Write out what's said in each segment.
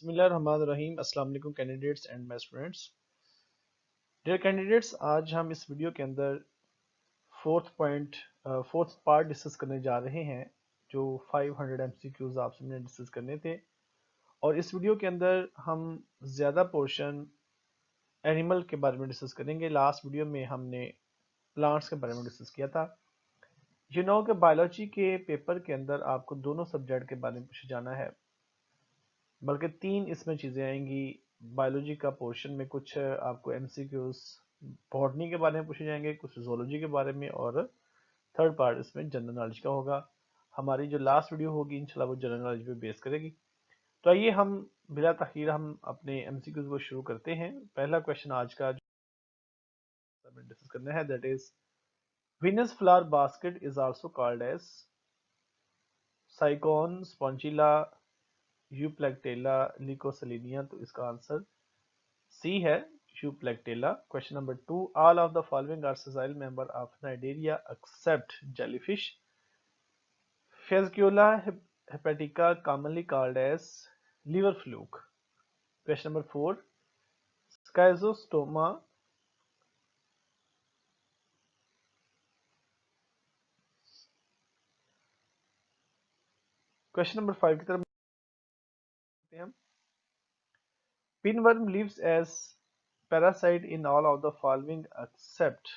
बिस्मिल्लाहिर्रहमानिर्रहीम। अस्सलाम वालेकुम candidates and my students. Dear candidates, आज हम इस वीडियो के अंदर फोर्थ पार्ट डिस्कस करने जा रहे हैं जो 500 एमसीक्यूज आपसे हमने डिस्कस करने थे। और इस वीडियो के अंदर हम ज़्यादा पोर्शन एनिमल के बारे में डिस्कस करेंगे। लास्ट वीडियो में हमने प्लांट्स के बारे में डिस्कस किया था। कि बायोलॉजी के पेपर के अंदर आपको दोनों सब्जेक्ट के बारे में पूछा जाना है, बल्कि 3 इसमें चीज़ें आएंगी। बायोलॉजी का पोर्शन में कुछ आपको एमसीक्यूज बॉटनी के बारे में पूछे जाएंगे, कुछ जूलॉजी के बारे में, और थर्ड पार्ट इसमें जनरल नॉलेज का होगा। हमारी जो लास्ट वीडियो होगी इंशाल्लाह वो जनरल नॉलेज पे बेस करेगी। तो आइए हम बिला तखीर हम अपने एमसीक्यूज को शुरू करते हैं। पहला क्वेश्चन आज का जो हमें डिस्कस करना है, that is Venus flower basket is also called as Sycon, Spongilla, Euplectella, Leucosolenia. तो इसका आंसर सी है, Euplectella. Question number 2, all of the following are sessile member of Cnidaria except jellyfish. Fasciola hepatica commonly called as liver fluke. Question number 4, schizostoma. क्वेश्चन number 5 की तरफ हम। Pinworm lives as parasite in all of the following except।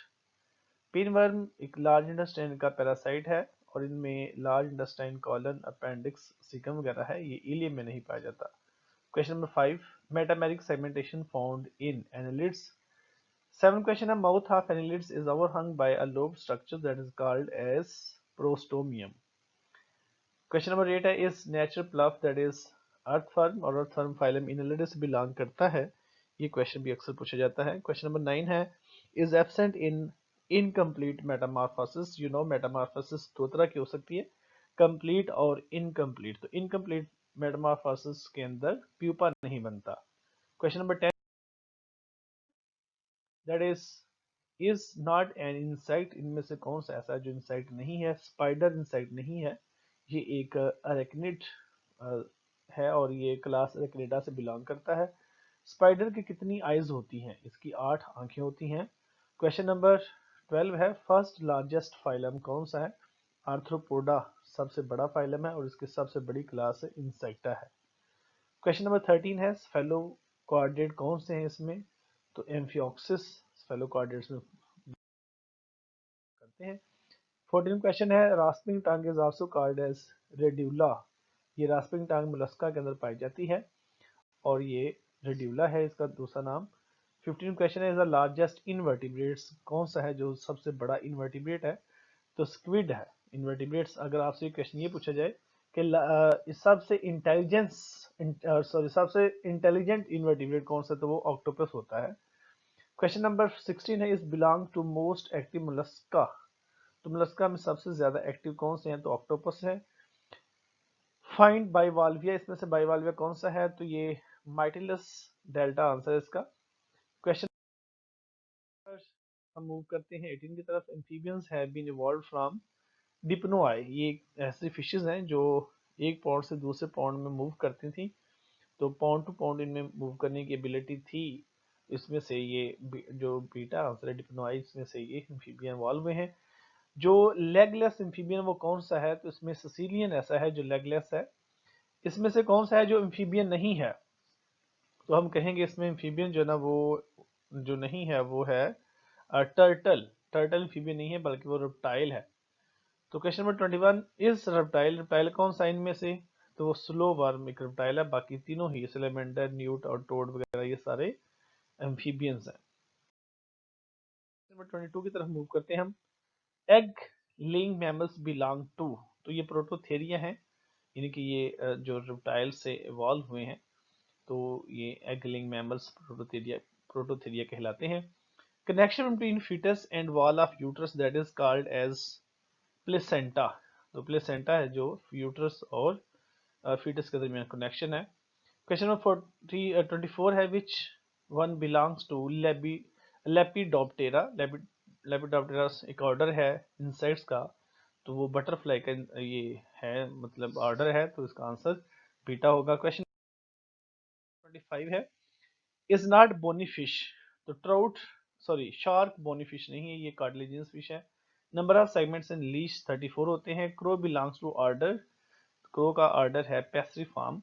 Pinworm एक large intestine का parasite है और इनमें large intestine, colon, appendix, caecum वगैरह है। ये इलियम में नहीं पाया जाता। Question number 5, metameric segmentation found in annelids. 7 question है, mouth of annelids is overhung by a lobe structure that is called as prostomium. Question number 8 है, इज नेचुरल प्लफ दैट इज अर्थवर्म और अर्थवर्म फाइलम एनालिड्स से belong करता है। ये question भी अक्सर पूछा जाता है। क्वेश्चन नंबर 9 है, is absent in incomplete Metamorphosis. Metamorphosis दो तरह की हो सकती है, कंप्लीट और इनकम्प्लीट। तो इनकम्प्लीट मेटामॉर्फोसिस के अंदर प्यूपा नहीं बनता। Question number 10, that is not an insect. इनमें से कौन सा ऐसा जो इंसेक्ट नहीं है? स्पाइडर इंसेक्ट नहीं है, ये एक अरेक्निड है और ये क्लास अरेक्निडा से बिलोंग करता है। स्पाइडर की कितनी आइज होती हैं? इसकी 8 आंखें होती हैं। क्वेश्चन नंबर 12 है, फर्स्ट लार्जेस्ट फाइलम कौन सा है? आर्थ्रोपोडा सबसे बड़ा फाइलम है और इसकी सबसे बड़ी क्लास इंसेक्टा है। क्वेश्चन नंबर 13 है, स्फेलोकॉर्डेट कौन से हैं इसमें? तो एम्फियोक्सिस स्फेलोकॉर्डेट्स में करते हैं। 14 क्वेश्चन है, rasping tongue is also called as radula. ये रास्पिंग टंग मोलस्का के अंदर पाई जाती है और ये रेड्यूला है इसका दूसरा नाम। 15 क्वेश्चन है, द लार्जेस्ट इनवर्टिब्रेट्स कौन सा है जो सबसे बड़ा इनवर्टिब्रेट है? तो स्क्विड है। इनवर्टिब्रेट्स, अगर आपसे क्वेश्चन ये पूछा जाए कि सबसे सबसे इंटेलिजेंट इनवर्टिब्रेट कौन सा, तो वो ऑक्टोपस होता है। क्वेश्चन नंबर 16 है, is belong to most active Mollusca. तो मोलस्का में सबसे ज्यादा एक्टिव कौन से हैं? तो ऑक्टोपस है। फाइंड बाइवाल्विया, इसमें से बाइवाल्विया कौन सा है? तो ये माइटिलस डेल्टा आंसर है इसका। क्वेश्चन हम मूव करते हैं 18 की तरफ। Amphibians have been evolved from Dipnoi. ये ऐसी फिशेस हैं जो एक पॉन्ड से दूसरे पॉन्ड में मूव करती थी, तो पॉन्ड टू पॉन्ड इनमें मूव करने की एबिलिटी थी। इसमें से ये जो बीटा आंसर है डिप्नोआई, इसमें से ये एम्फीबियन इवॉल्व हुए हैं। जो लेगलेस एम्फीबियन वो कौन सा है? तो इसमें सिसिलियन ऐसा है जो लेगलेस है। इसमें से कौन सा है जो एम्फीबियन नहीं है? तो हम कहेंगे इसमें एम्फीबियन जो ना वो जो नहीं है वो है टर्टल। टर्टल एम्फीबियन नहीं है बल्कि वो रेप्टाइल है। तो क्वेश्चन नंबर 21, इस रेप्टाइल रेप्टाइल कौन सा इनमें से? तो वो स्लो वर्म एक रेप्टाइल है, बाकी तीनों ही सैलेमेंडर, न्यूट और टोड वगैरह ये सारे एम्फीबियंस हैं। नंबर 22 की तरफ मूव करते हैं हम। Egg laying mammals belong to. तो ये प्रोटोथेरिया हैं, यानी कि ये जो रेप्टाइल से इवॉल्व हुए हैं, तो ये एग लेइंग मैमल्स प्रोटोथेरिया कहलाते हैं। Connection between foetus and wall of uterus that is called as placenta. तो प्लेसेंटा है जो यूट्रस और फीटस के दरमियान कनेक्शन है। क्वेश्चन नंबर 24 है, which one belongs to Lepidoptera. Lepidoptera एक ऑर्डर है इंसेक्ट्स का, तो वो बटरफ्लाई का ये है, मतलब ऑर्डर है, तो इसका आंसर बीटा होगा। क्वेश्चन 45 है, इज नॉट बोनी फिश। तो trout sorry shark bony fish नहीं है, ये कार्टिलेजिनस फिश है। Number of segments in leech 34 होते हैं। Crow belongs to order, crow का ऑर्डर है पैस्ट्रीफार्म।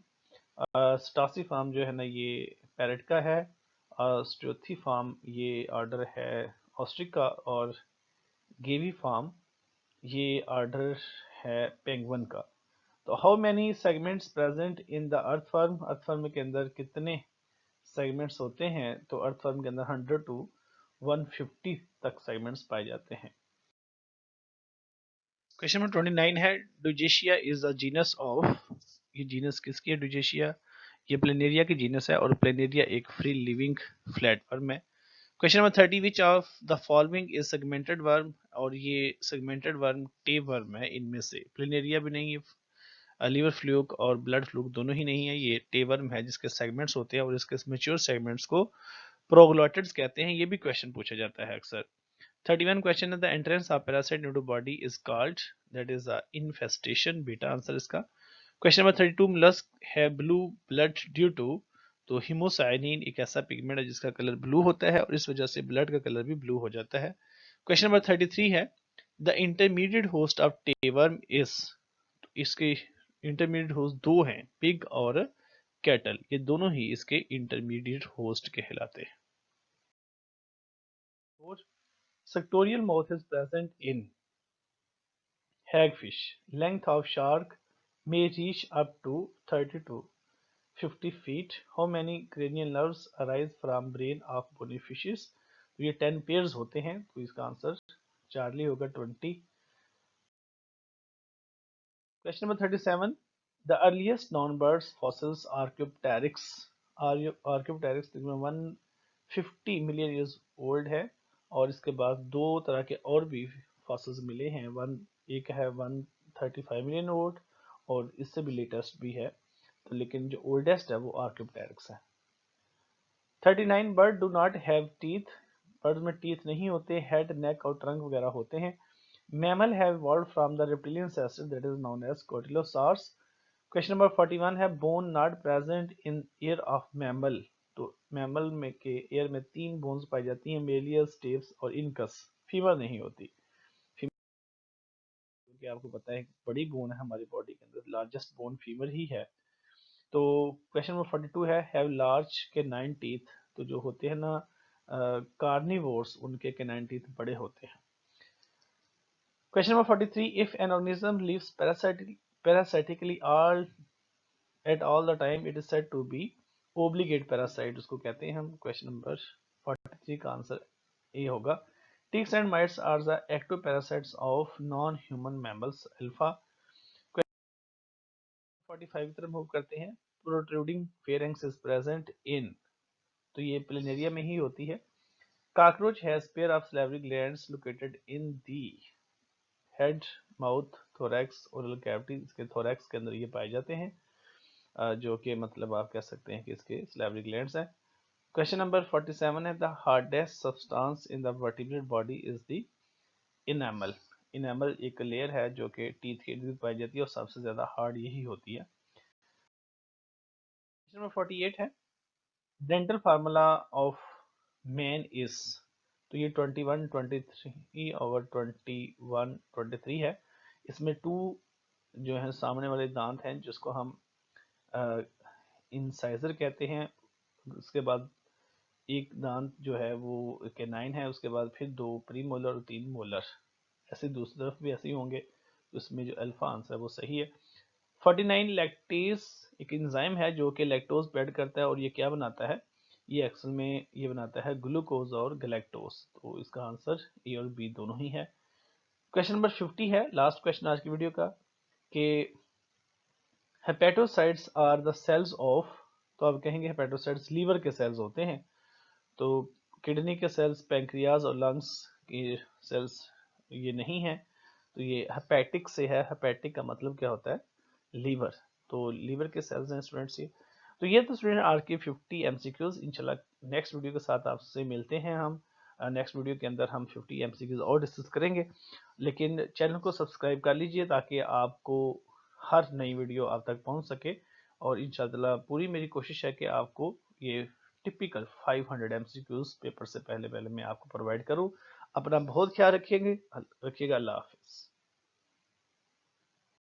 स्टासिफार्म जो है ना ये पैरेट का है। स्ट्रोथीफार्म ये ऑर्डर है ऑस्ट्रिका। और गेवी फार्म ये ऑर्डर है पेंगुइन का। तो how many segments present in the earthworm, earthworm के अंदर कितने सेगमेंट्स होते हैं? तो अर्थवर्म के अंदर 100 टू 150 तक सेगमेंट्स पाए जाते हैं। क्वेश्चन नंबर 29 है, डुजेशिया इज अ जीनस ऑफ, ये जीनस किसकी है? डुजेशिया ये प्लेनेरिया की जीनस है, और प्लेनेरिया एक फ्री लिविंग फ्लैटवर्म है। Question number 30, which of the following is segmented worm, और ये सेगमेंटेड वर्म टेप वर्म है। इनमें से प्लेनेरिया भी नहीं है, लीवर फ्लूक और ब्लड फ्लूक दोनों ही नहीं है, ये टेप वर्म है जिसके सेगमेंट्स होते हैं और इसके मेच्योर सेगमेंट्स को प्रोग्लोटिड्स कहते हैं। ये भी क्वेश्चन पूछा जाता है अक्सर। 31 क्वेश्चन है, the entrance of parasite into body is called, that is infestation, beta answer इसका। क्वेश्चन नंबर 32, मलस्क है ब्लू ब्लड ड्यू टू, तो हिमोसाइनिन एक ऐसा पिगमेंट है जिसका कलर ब्लू होता है और इस वजह से ब्लड का कलर भी ब्लू हो जाता है। क्वेश्चन नंबर 33 है, the intermediate host of tapeworm is, इसके इंटरमीडिएट होस्ट दो हैं, पिग और कैटल, ये दोनों ही इसके इंटरमीडिएट होस्ट कहलाते हैं। और sectorial mouth is present in hagfish. Length of shark may reach up to 30 to 50 feet. How many cranial nerves arise from brain of bony fishes? तो ये 10 pairs होते हैं, तो इसका आंसर चार्ली होगा 20। Question number 37. The earliest known birds fossils Archaeopteryx. Archaeopteryx तकरीबन 150 million years old है, और इसके बाद दो तरह के और भी फॉसिल्स मिले हैं। एक है 135 मिलियन ओल्ड, और इससे भी लेटेस्ट भी है, तो लेकिन जो ओल्डेस्ट है वो आर्कियोप्टेरिक्स है। 39, bird do not have teeth, bird में टीथ नहीं होते, हेड नेक और ट्रंक वगैरह होते हैं। Mammal have evolved from the reptilian ancestor that is known as cotylosaurs. Question number 41 है, bone not present in ear of mammal, तो mammal में के ईयर में 3 बोन्स पाई जाती हैं, मेलियस, स्टेप्स और इनकस। फीमर नहीं होती, क्योंकि आपको पता है बड़ी बोन है हमारी बॉडी के अंदर, लार्जेस्ट बोन फीमर ही है। तो क्वेश्चन नंबर 42 है, हैव लार्ज के 9 टीथ, तो जो होते हैं ना कार्निवोर्स, उनके कैनाइन टीथ बड़े होते हैं। Question number 43, if an organism lives parasitically all at all the time it is said to be obligate parasite, उसको कहते हैं हम। क्वेश्चन नंबर 43 का आंसर ए होगा। Ticks and mites are the ectoparasites of non human mammals alpha. 45 की तरफ move करते हैं। Protruding pharynx is present in, तो ये प्लेनेरिया में ही होती है। Cockroach has pair of salivary glands located in the head, mouth, thorax, oral cavity, इसके थोरैक्स के अंदर ये पाए जाते हैं, जो कि मतलब आप कह सकते हैं कि इसके सैलिवरी ग्लैंड्स हैं। क्वेश्चन नंबर 47 है, the hardest substance in the vertebrate body is the enamel. Enamel एक लेयर है जो कि टीथ के इर्द गिर्द पाई जाती है और सबसे ज्यादा हार्ड यही होती है। क्वेश्चन नंबर 48 है, dental formula of man is, तो ये 21, 23 और 21, 23 है। इसमें 2 जो है सामने वाले दांत हैं जिसको हम इंसाइजर कहते हैं। उसके बाद एक दांत जो है वो कैनाइन है, उसके बाद फिर 2 प्री मोलर और 3 मोलर, ऐसे दूसरी तरफ भी ऐसे ही होंगे। तो इसमें जो अल्फा आंसर है वो सही है। 49, लैक्टेज एक एंजाइम है जो कि लैक्टोज पे ऐड करता है, और ये क्या बनाता है? ये एक्सल में ये बनाता है ग्लूकोज और गैलेक्टोज। तो इसका आंसर ए और बी दोनों ही है। क्वेश्चन नंबर 50 है, लास्ट क्वेश्चन आज की वीडियो का, कि hepatocytes are the cells of, तो आप कहेंगे हेपेटोसाइट्स लीवर के सेल्स होते हैं। तो किडनी के सेल्स, पैंक्रियाज और लंग्स के सेल्स ये नहीं है, तो ये हेपेटिक से है। हेपेटिक का मतलब क्या होता है? लीवर। तो लीवर के सेल्स हैं स्टूडेंट्स ये। तो ये तो स्टूडेंट आर के 50 एमसीक्यूज। इंशाल्लाह नेक्स्ट वीडियो के साथ आपसे मिलते हैं हम। नेक्स्ट वीडियो के अंदर हम 50 एमसीक्यूज और डिस्कस करेंगे, लेकिन चैनल को सब्सक्राइब कर लीजिए ताकि आपको हर नई वीडियो आप तक पहुंच सके। और इंशाल्लाह पूरी मेरी कोशिश है कि आपको ये टिपिकल 500 MCQs पेपर से पहले पहले मैं आपको प्रोवाइड करूं। अपना बहुत ख्याल रखिएगा। अल्लाह हाफिज़।